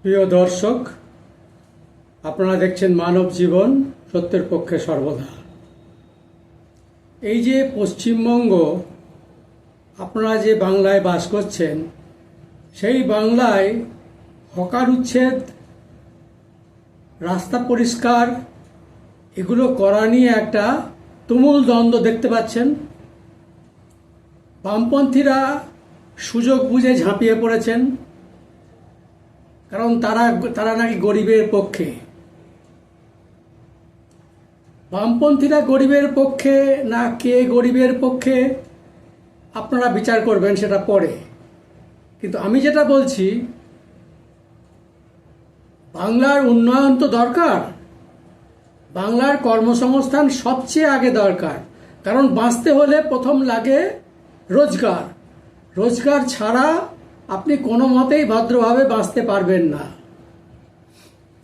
প্রিয় দর্শক, আপনারা দেখছেন মানব জীবন সত্যের পক্ষে সর্বদা। এই যে পশ্চিমবঙ্গ, আপনারা যে বাংলায় বাস করছেন, সেই বাংলায় হকার উচ্ছেদ, রাস্তা পরিষ্কার, এগুলো করা নিয়ে একটা তুমুল দ্বন্দ্ব দেখতে পাচ্ছেন। বামপন্থীরা সুযোগ বুঝে ঝাঁপিয়ে পড়েছেন, কারণ তারা নাকি গরিবের পক্ষে। বামপন্থীরা গরিবের পক্ষে না কে গরিবের পক্ষে আপনারা বিচার করবেন, সেটা পরে। কিন্তু আমি যেটা বলছি, বাংলার উন্নয়ন তো দরকার, বাংলার কর্মসংস্থান সবচেয়ে আগে দরকার। কারণ বাঁচতে হলে প্রথম লাগে রোজগার। রোজগার ছাড়া আপনি কোনো মতেই ভদ্রভাবে বাঁচতে পারবেন না।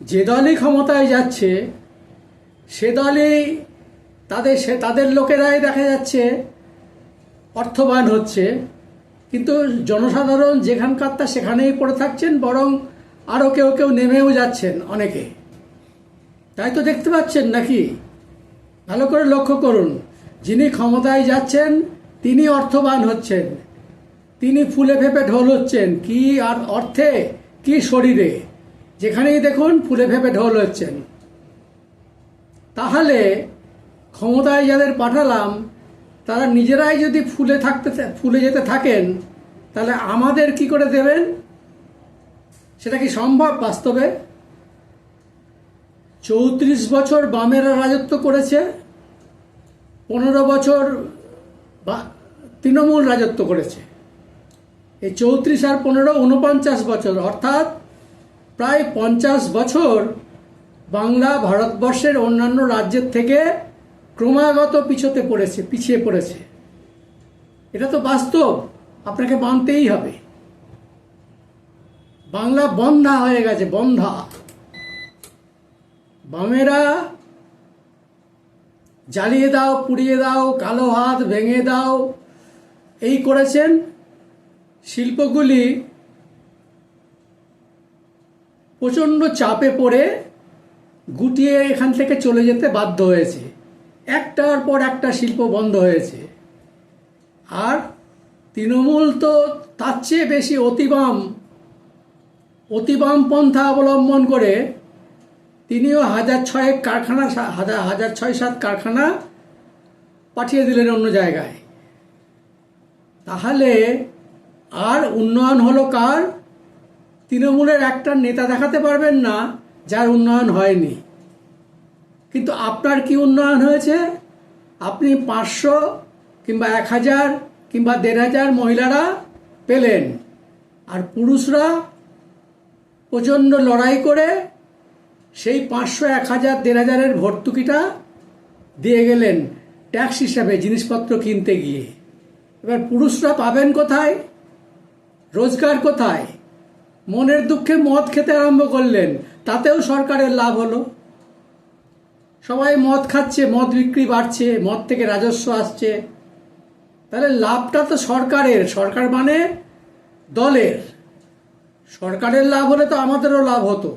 যে দলই ক্ষমতায় যাচ্ছে, সে দলই তাদের লোকেরাই দেখা যাচ্ছে অর্থবান হচ্ছে, কিন্তু জনসাধারণ যেখানকার তা সেখানেই পড়ে থাকছেন, বরং আরও কেউ কেউ নেমেও যাচ্ছেন অনেকে। তাই তো দেখতে পাচ্ছেন নাকি? ভালো করে লক্ষ্য করুন, যিনি ক্ষমতায় যাচ্ছেন তিনি অর্থবান হচ্ছেন, তিনি ফুলে ফেপে ঢোল হচ্ছেন। কি আর অর্থে, কি শরীরে, যেখানেই দেখুন ফুলে ফেপে ঢোল হচ্ছেন। তাহলে ক্ষমতায় যাদের পাঠালাম, তারা নিজেরাই যদি ফুলে যেতে থাকেন, তাহলে আমাদের কি করে দেবেন? সেটা কি সম্ভব বাস্তবে? 34 বছর বামেরা রাজত্ব করেছে, 15 বছর তৃণমূল রাজত্ব করেছে। এই 34 আর 15 49 বছর, অর্থাৎ প্রায় 50 বছর বাংলা ভারতবর্ষের অন্যান্য রাজ্যের থেকে ক্রমাগত পিছিয়ে পড়েছে। এটা তো বাস্তব, আপনাকে মানতেই হবে। বাংলা বন্ধা হয়ে গেছে, বন্ধা। বামেরা জ্বালিয়ে দাও, পুড়িয়ে দাও, কালো হাত ভেঙে দাও, এই করেছেন। শিল্পগুলি প্রচণ্ড চাপে পড়ে গুটিয়ে এখান থেকে চলে যেতে বাধ্য হয়েছে। একটার পর একটা শিল্প বন্ধ হয়েছে। আর তৃণমূল তো তার চেয়ে বেশি অতিবাম পন্থা অবলম্বন করে তিনিও 1006 কারখানা, 1006-7 কারখানা পাঠিয়ে দিলেন অন্য জায়গায়। তাহলে আর উন্নয়ন হলো কার? তৃণমূলের একটা নেতা দেখাতে পারবেন না যার উন্নয়ন হয়নি। কিন্তু আপনার কি উন্নয়ন হয়েছে? আপনি 500 কিংবা 1000 কিংবা 1500 মহিলারা পেলেন, আর পুরুষরা প্রচণ্ড লড়াই করে সেই 500, 1000, 1500-এর ভর্তুকিটা দিয়ে গেলেন ট্যাক্স হিসাবে জিনিসপত্র কিনতে গিয়ে। এবার পুরুষরা পাবেন কোথায়? রোজগার কোথায়? মনের দুঃখে মদ খেতে আরম্ভ করলেন, তাতেও সরকারের লাভ হলো। সবাই মদ খাচ্ছে, মদ বিক্রি বাড়ছে, মদ থেকে রাজস্ব আসছে। তাহলে লাভটা তো সরকারের। সরকার মানে দলের। সরকারের লাভ হলে তো আমাদেরও লাভ হতো।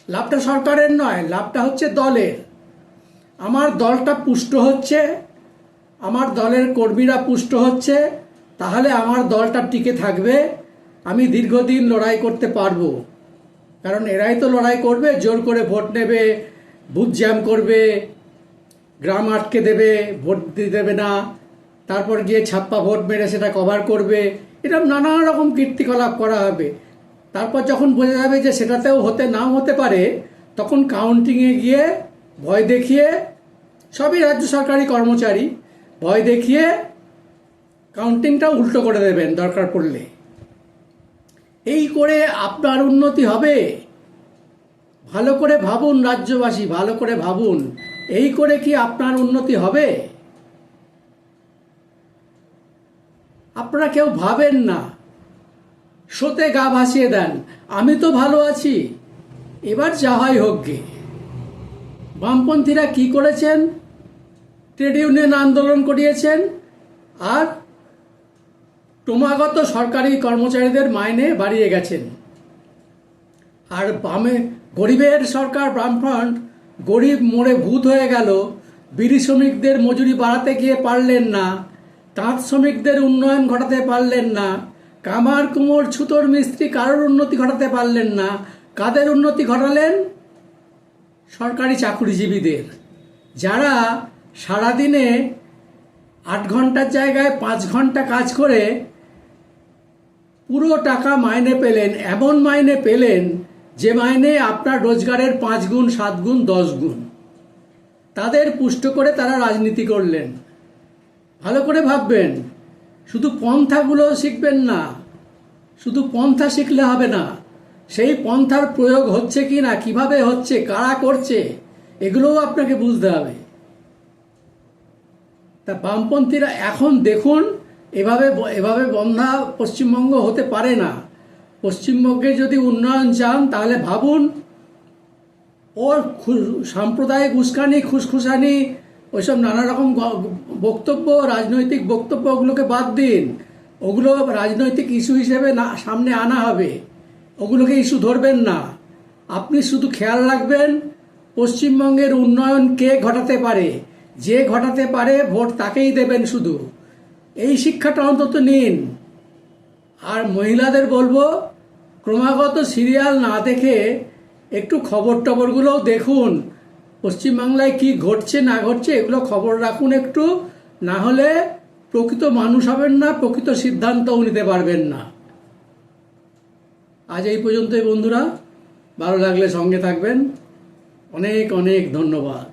লাভটা সরকারের নয়, লাভটা হচ্ছে দলের। আমার দলটা পুষ্ট হচ্ছে, আমার দলের কর্মীরা পুষ্ট হচ্ছে, তাহলে আমার দলটা টিকে থাকবে, আমি দীর্ঘদিন লড়াই করতে পারবো। কারণ এরাই তো লড়াই করবে, জোর করে ভোট নেবে, বুথ জ্যাম করবে, গ্রাম আটকে দেবে, ভোট দিতে দেবে না, তারপর গিয়ে ছাপ্পা ভোট মেরে সেটা কভার করবে। এরকম নানা রকম কীর্তিকলাপ করা হবে। তারপর যখন বোঝা যাবে যে সেটাতেও নাও হতে পারে, তখন কাউন্টিংয়ে গিয়ে ভয় দেখিয়ে, সবই রাজ্য সরকারি কর্মচারী, ভয় দেখিয়ে কাউন্টিংটা উল্টো করে দেবেন দরকার পড়লে। এই করে আপনার উন্নতি হবে? ভালো করে ভাবুন রাজ্যবাসী, ভালো করে ভাবুন, এই করে কি আপনার উন্নতি হবে? আপনারা কেউ ভাবেন না, শোতে গা ভাসিয়ে দেন, আমি তো ভালো আছি, এবার যা হয় হোক গে। বামপন্থীরা কি করেছেন? ট্রেড ইউনিয়ন আন্দোলন করিয়েছেন, আর ক্রমাগত সরকারি কর্মচারীদের মাইনে বাড়িয়ে গেছেন। আর বামে গরিবের সরকার বামফ্রন্ট গরিব মরে ভূত হয়ে গেল, বিড়ি শ্রমিকদের মজুরি বাড়াতে গিয়ে পারলেন না, তাঁত শ্রমিকদের উন্নয়ন ঘটাতে পারলেন না, কামার কুমোর ছুতোর মিস্ত্রি কারোর উন্নতি ঘটাতে পারলেন না। কাদের উন্নতি ঘটালেন? সরকারি চাকুরিজীবীদের, যারা সারাদিনে 8 ঘন্টার জায়গায় 5 ঘন্টা কাজ করে পুরো টাকা মাইনে পেলেন। এমন মাইনে পেলেন যে মাইনে আপনার রোজগারের 5 গুণ, 7 গুণ, 10 গুণ। তাদের পুষ্ট করে তারা রাজনীতি করলেন। ভালো করে ভাববেন, শুধু পন্থাগুলো শিখবেন না, শুধু পন্থা শিখলে হবে না, সেই পন্থার প্রয়োগ হচ্ছে কি না, কিভাবে হচ্ছে, কারা করছে, এগুলোও আপনাকে বুঝতে হবে। তা বামপন্থীরা এখন দেখুন, এভাবে এভাবে বন্ধা পশ্চিমবঙ্গ হতে পারে না। পশ্চিমবঙ্গে যদি উন্নয়ন চান তাহলে ভাবুন, ওর সাম্প্রদায়িক উস্কানি, খুসখুসানি, ওইসব নানা রকম বক্তব্য, রাজনৈতিক বক্তব্যগুলোকে বাদ দিন। ওগুলো রাজনৈতিক ইস্যু হিসেবে না সামনে আনা হবে, ওগুলোকে ইস্যু ধরবেন না। আপনি শুধু খেয়াল রাখবেন পশ্চিমবঙ্গের উন্নয়ন কে ঘটাতে পারে, যে ঘটাতে পারে ভোট তাকেই দেবেন শুধু। এই শিক্ষাটা অন্তত নিন। আর মহিলাদের বলবো, ক্রমাগত সিরিয়াল না দেখে একটু খবর টবরগুলোও দেখুন, পশ্চিমবাংলায় কি ঘটছে না ঘটছে এগুলো খবর রাখুন একটু, না হলে প্রকৃত মানুষ হবেন না, প্রকৃত সিদ্ধান্তও নিতে পারবেন না। আজ এই পর্যন্তই বন্ধুরা, ভালো লাগলে সঙ্গে থাকবেন। অনেক অনেক ধন্যবাদ।